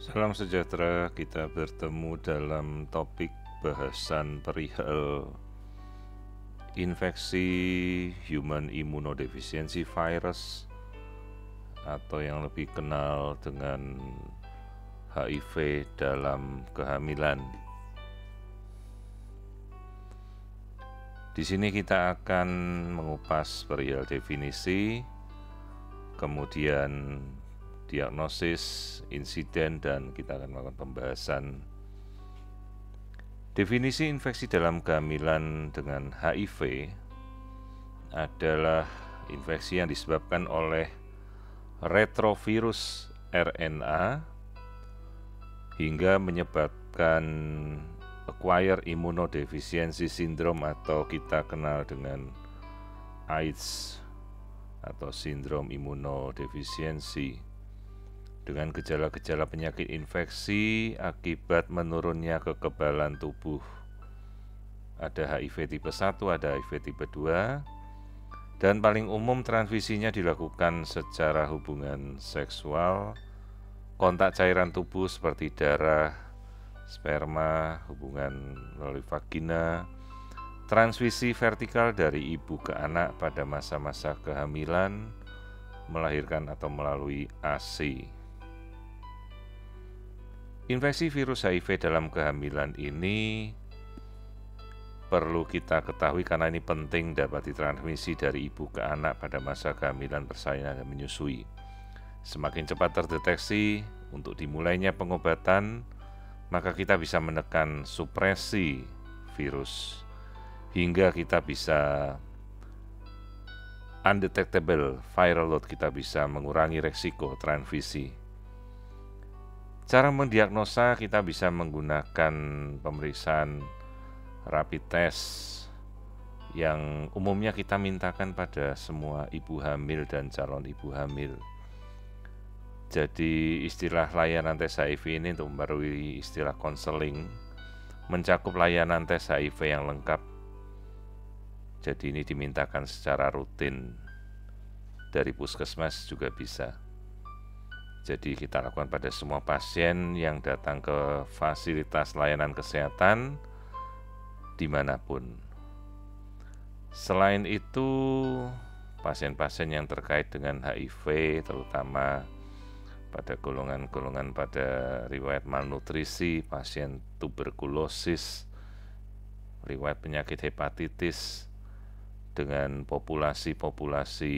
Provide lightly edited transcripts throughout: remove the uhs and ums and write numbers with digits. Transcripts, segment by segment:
Salam sejahtera, kita bertemu dalam topik bahasan perihal infeksi human immunodeficiency virus atau yang lebih kenal dengan HIV dalam kehamilan. Di sini kita akan mengupas perihal definisi, kemudian diagnosis, insiden, dan kita akan melakukan pembahasan. Definisi infeksi dalam kehamilan dengan HIV adalah infeksi yang disebabkan oleh retrovirus RNA hingga menyebabkan acquired immunodeficiency syndrome atau kita kenal dengan AIDS atau sindrom imunodefisiensi, dengan gejala-gejala penyakit infeksi akibat menurunnya kekebalan tubuh. Ada HIV tipe 1, ada HIV tipe 2, dan paling umum transmisinya dilakukan secara hubungan seksual, kontak cairan tubuh seperti darah, sperma, hubungan melalui vagina, transmisi vertikal dari ibu ke anak pada masa-masa kehamilan, melahirkan atau melalui ASI. Infeksi virus HIV dalam kehamilan ini perlu kita ketahui karena ini penting dapat ditransmisi dari ibu ke anak pada masa kehamilan, persalinan, dan menyusui. Semakin cepat terdeteksi untuk dimulainya pengobatan, maka kita bisa menekan supresi virus hingga kita bisa undetectable viral load, kita bisa mengurangi resiko transmisi. Cara mendiagnosa kita bisa menggunakan pemeriksaan rapid test yang umumnya kita mintakan pada semua ibu hamil dan calon ibu hamil. Jadi istilah layanan tes HIV ini untuk membarui istilah konseling, mencakup layanan tes HIV yang lengkap. Jadi ini dimintakan secara rutin dari puskesmas juga bisa. Jadi kita lakukan pada semua pasien yang datang ke fasilitas layanan kesehatan dimanapun. Selain itu, pasien-pasien yang terkait dengan HIV, terutama pada golongan-golongan pada riwayat malnutrisi, pasien tuberkulosis, riwayat penyakit hepatitis, dengan populasi-populasi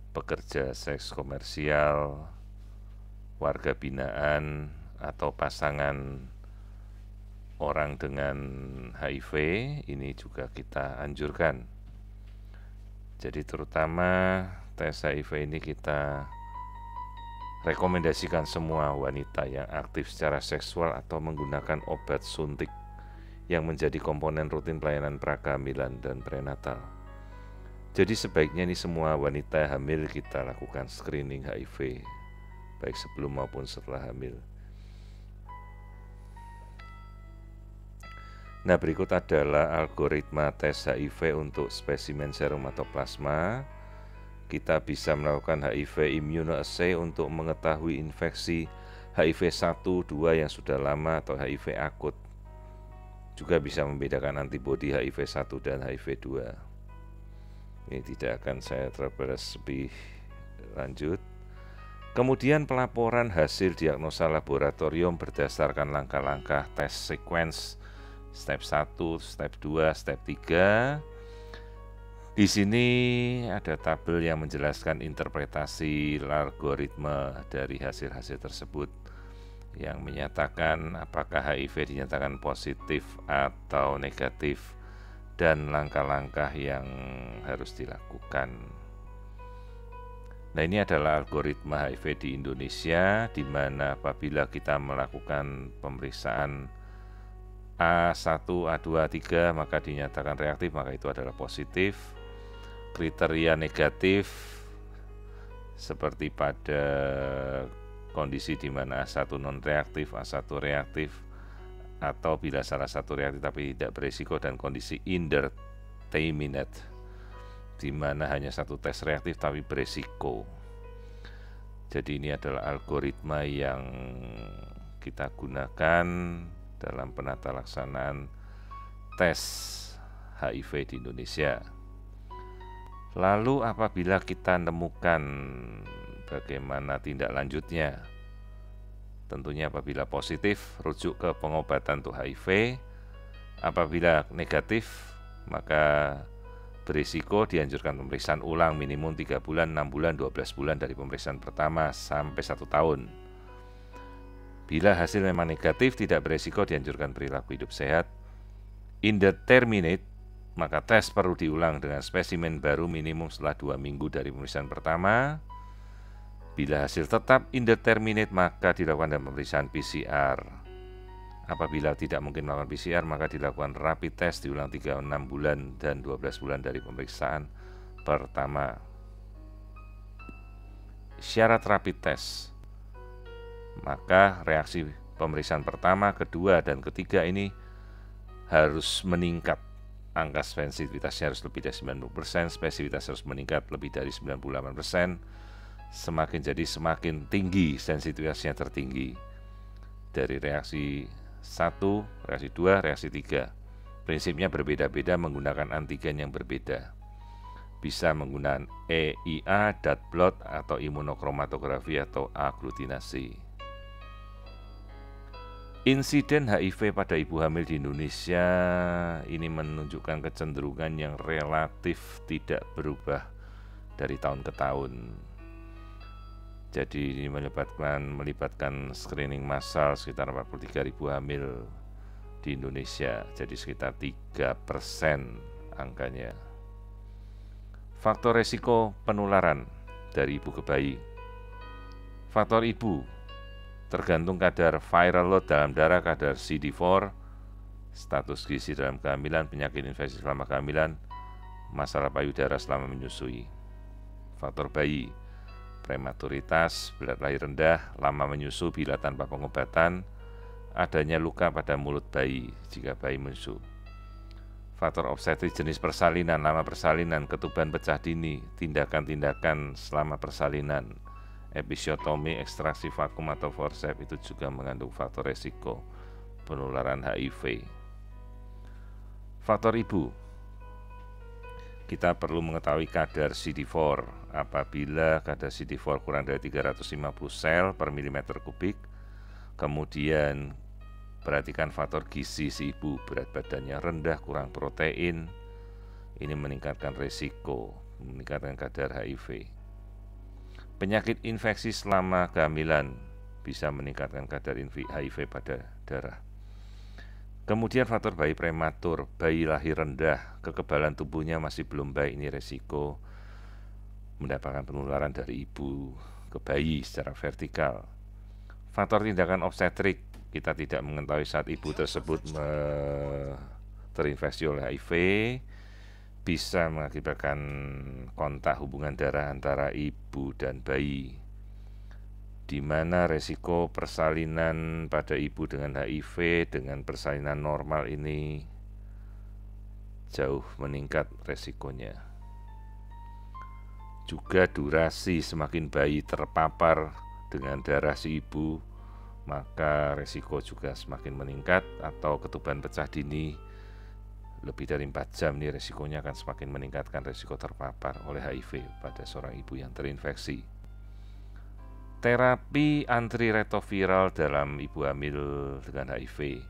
pekerja seks komersial, warga binaan, atau pasangan orang dengan HIV, ini juga kita anjurkan. Jadi terutama tes HIV ini kita rekomendasikan semua wanita yang aktif secara seksual atau menggunakan obat suntik yang menjadi komponen rutin pelayanan prakehamilan dan prenatal. Jadi sebaiknya ini semua wanita hamil kita lakukan screening HIV, baik sebelum maupun setelah hamil. Nah, berikut adalah algoritma tes HIV untuk spesimen serum atau plasma. Kita bisa melakukan HIV immunoassay untuk mengetahui infeksi HIV 1, 2 yang sudah lama atau HIV akut. Juga bisa membedakan antibodi HIV 1 dan HIV 2. Ini tidak akan saya terbahas lebih lanjut. Kemudian pelaporan hasil diagnosa laboratorium berdasarkan langkah-langkah tes sequence step 1, step 2, step 3. Di sini ada tabel yang menjelaskan interpretasi algoritma dari hasil-hasil tersebut yang menyatakan apakah HIV dinyatakan positif atau negatif dan langkah-langkah yang harus dilakukan. Nah, ini adalah algoritma HIV di Indonesia, di mana apabila kita melakukan pemeriksaan A1, A2, A3 maka dinyatakan reaktif, maka itu adalah positif. Kriteria negatif seperti pada kondisi di mana A1 non reaktif, A1 reaktif, atau bila salah satu reaktif tapi tidak berisiko, dan kondisi indeterminate di mana hanya satu tes reaktif tapi berisiko. Jadi ini adalah algoritma yang kita gunakan dalam penata laksanaan tes HIV di Indonesia. Lalu apabila kita nemukan bagaimana tindak lanjutnya? Tentunya apabila positif, rujuk ke pengobatan untuk HIV. Apabila negatif, maka berisiko dianjurkan pemeriksaan ulang minimum 3 bulan, 6 bulan, 12 bulan dari pemeriksaan pertama sampai 1 tahun. Bila hasil memang negatif, tidak berisiko, dianjurkan perilaku hidup sehat. Indeterminate, maka tes perlu diulang dengan spesimen baru minimum setelah 2 minggu dari pemeriksaan pertama. Bila hasil tetap indeterminate, maka dilakukan dengan pemeriksaan PCR. Apabila tidak mungkin melakukan PCR, maka dilakukan rapid test diulang 3, 6 bulan, dan 12 bulan dari pemeriksaan pertama. Syarat rapid test, maka reaksi pemeriksaan pertama, kedua, dan ketiga ini harus meningkat. Angka sensitivitasnya harus lebih dari 90%, spesifitas harus meningkat lebih dari 98%. Semakin tinggi sensitivitasnya tertinggi dari reaksi 1, reaksi 2, reaksi 3. Prinsipnya berbeda-beda menggunakan antigen yang berbeda. Bisa menggunakan EIA, dot plot, atau imunokromatografi atau aglutinasi. Insiden HIV pada ibu hamil di Indonesia ini menunjukkan kecenderungan yang relatif tidak berubah dari tahun ke tahun. Jadi ini melibatkan screening massal sekitar 43.000 hamil di Indonesia, jadi sekitar 3% angkanya. Faktor resiko penularan dari ibu ke bayi. Faktor ibu tergantung kadar viral load dalam darah, kadar CD4, status gizi dalam kehamilan, penyakit infeksi selama kehamilan, masalah payudara selama menyusui. Faktor bayi, prematuritas, berat lahir rendah, lama menyusu bila tanpa pengobatan, adanya luka pada mulut bayi jika bayi menyusu. Faktor obstetrik, jenis persalinan, lama persalinan, ketuban pecah dini, tindakan-tindakan selama persalinan, episiotomi, ekstraksi vakum atau forceps itu juga mengandung faktor resiko penularan HIV. Faktor ibu, kita perlu mengetahui kadar CD4. Apabila kadar CD4 kurang dari 350 sel per milimeter kubik, kemudian perhatikan faktor gizi si ibu, berat badannya rendah, kurang protein, ini meningkatkan resiko, meningkatkan kadar HIV. Penyakit infeksi selama kehamilan bisa meningkatkan kadar HIV pada darah. Kemudian faktor bayi prematur, bayi lahir rendah, kekebalan tubuhnya masih belum baik, ini resiko mendapatkan penularan dari ibu ke bayi secara vertikal. Faktor tindakan obstetrik, kita tidak mengetahui saat ibu tersebut terinfeksi oleh HIV, bisa mengakibatkan kontak hubungan darah antara ibu dan bayi, di mana resiko persalinan pada ibu dengan HIV dengan persalinan normal ini jauh meningkat resikonya. Juga durasi, semakin bayi terpapar dengan darah si ibu, maka resiko juga semakin meningkat, atau ketuban pecah dini lebih dari 4 jam, ini resikonya akan semakin meningkatkan resiko terpapar oleh HIV pada seorang ibu yang terinfeksi. Terapi antiretroviral dalam ibu hamil dengan HIV.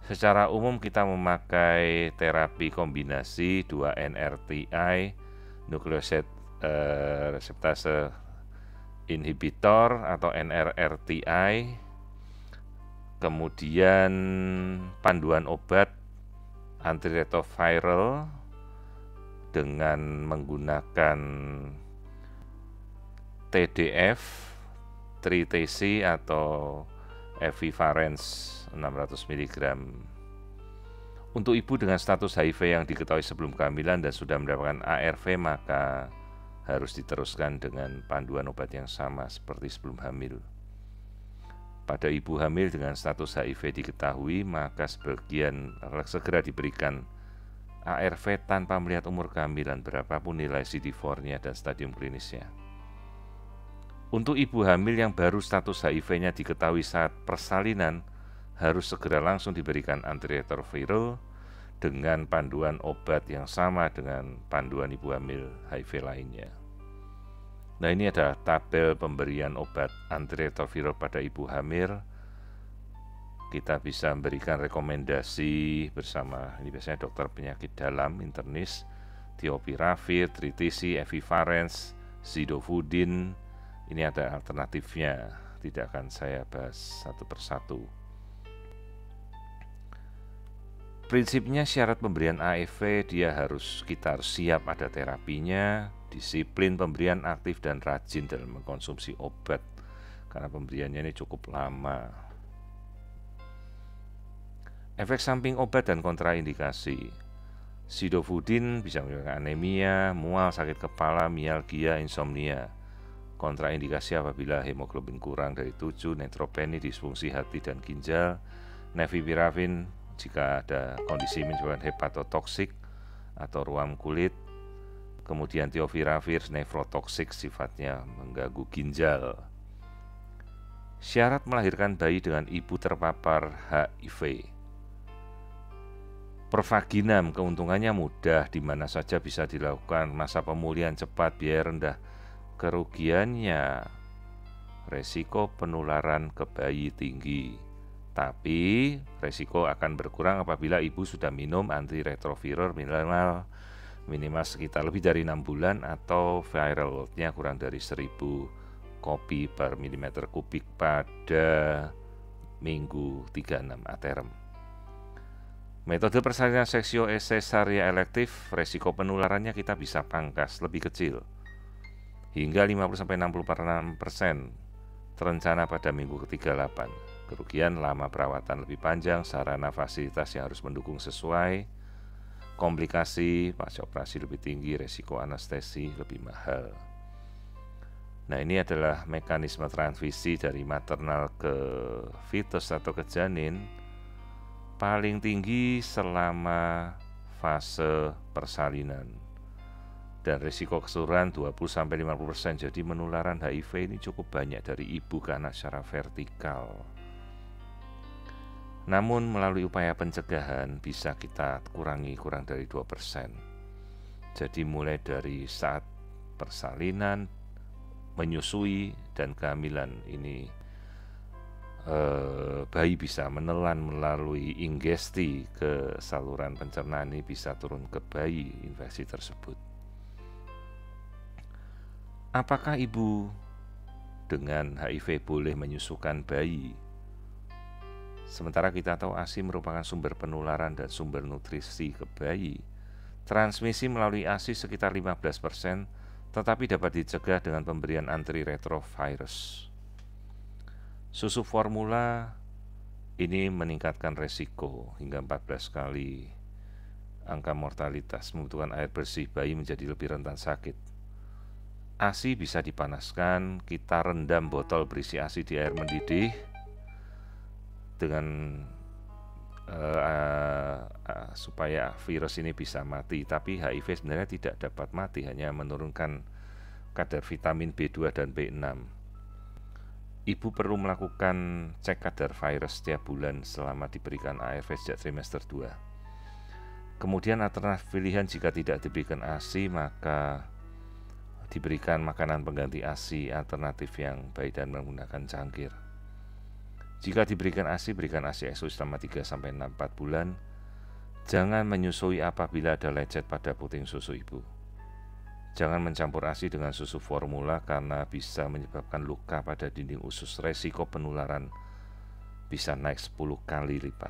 Secara umum kita memakai terapi kombinasi 2 NRTI, nukleoside reseptase inhibitor atau NRRTI, kemudian panduan obat antiretroviral dengan menggunakan TDF, Tritesi atau evivarens 600 mg. Untuk ibu dengan status HIV yang diketahui sebelum kehamilan dan sudah mendapatkan ARV, maka harus diteruskan dengan panduan obat yang sama seperti sebelum hamil. Pada ibu hamil dengan status HIV diketahui, maka sebagian segera diberikan ARV tanpa melihat umur kehamilan berapapun nilai CD4-nya dan stadium klinisnya. Untuk ibu hamil yang baru status HIV-nya diketahui saat persalinan, harus segera langsung diberikan antiretroviral dengan panduan obat yang sama dengan panduan ibu hamil HIV lainnya. Nah, ini ada tabel pemberian obat antiretroviral pada ibu hamil. Kita bisa memberikan rekomendasi bersama, ini biasanya dokter penyakit dalam, internis, tiopiravir, tritisi, evivarenz, zidovudin. Ini ada alternatifnya, tidak akan saya bahas satu persatu. Prinsipnya syarat pemberian ARV kita harus siap ada terapinya, disiplin pemberian aktif dan rajin dalam mengkonsumsi obat karena pemberiannya ini cukup lama. Efek samping obat dan kontraindikasi. Zidovudin bisa menyebabkan anemia, mual, sakit kepala, mialgia, insomnia. Kontraindikasi apabila hemoglobin kurang dari 7, neutropenia, disfungsi hati dan ginjal, nevipiravir jika ada kondisi menyebabkan hepatotoksik atau ruam kulit, kemudian tiopiravir nefrotoksik sifatnya mengganggu ginjal. Syarat melahirkan bayi dengan ibu terpapar HIV. Pervaginam keuntungannya mudah, di mana saja bisa dilakukan, masa pemulihan cepat, biaya rendah. Kerugiannya, resiko penularan ke bayi tinggi, tapi resiko akan berkurang apabila ibu sudah minum antiretroviral minimal sekitar lebih dari 6 bulan atau viral load-nya kurang dari 1000 kopi per milimeter kubik pada minggu 36 aterem. Metode persalinan seksio cesaria elektif, resiko penularannya kita bisa pangkas lebih kecil, hingga 50-60% terencana pada minggu ke-38. Kerugian lama perawatan lebih panjang, sarana fasilitas yang harus mendukung sesuai, komplikasi pasca operasi lebih tinggi, resiko anestesi lebih mahal. Nah, ini adalah mekanisme transmisi dari maternal ke fetus atau ke janin paling tinggi selama fase persalinan. Dan risiko keseluruhan 20-50%. Jadi penularan HIV ini cukup banyak dari ibu ke anak secara vertikal. Namun melalui upaya pencegahan bisa kita kurangi kurang dari 2%. Jadi mulai dari saat persalinan, menyusui, dan kehamilan ini bayi bisa menelan melalui ingesti ke saluran pencernaan, ini bisa turun ke bayi infeksi tersebut. Apakah ibu dengan HIV boleh menyusukan bayi? Sementara kita tahu ASI merupakan sumber penularan dan sumber nutrisi ke bayi. Transmisi melalui ASI sekitar 15%, tetapi dapat dicegah dengan pemberian antiretrovirus. Susu formula ini meningkatkan resiko hingga 14 kali angka mortalitas, membutuhkan air bersih, bayi menjadi lebih rentan sakit. ASI bisa dipanaskan, kita rendam botol berisi ASI di air mendidih dengan supaya virus ini bisa mati. Tapi HIV sebenarnya tidak dapat mati, hanya menurunkan kadar vitamin B2 dan B6. Ibu perlu melakukan cek kadar virus setiap bulan selama diberikan ARV sejak trimester 2. Kemudian alternatif pilihan jika tidak diberikan ASI, maka diberikan makanan pengganti ASI alternatif yang baik dan menggunakan cangkir. Jika diberikan ASI, berikan ASI EXO selama 3-4 bulan. Jangan menyusui apabila ada lecet pada puting susu ibu. Jangan mencampur ASI dengan susu formula karena bisa menyebabkan luka pada dinding usus. Resiko penularan bisa naik 10 kali lipat.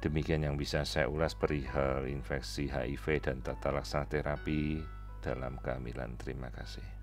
Demikian yang bisa saya ulas perihal infeksi HIV dan tata laksana terapi dalam kehamilan. Terima kasih.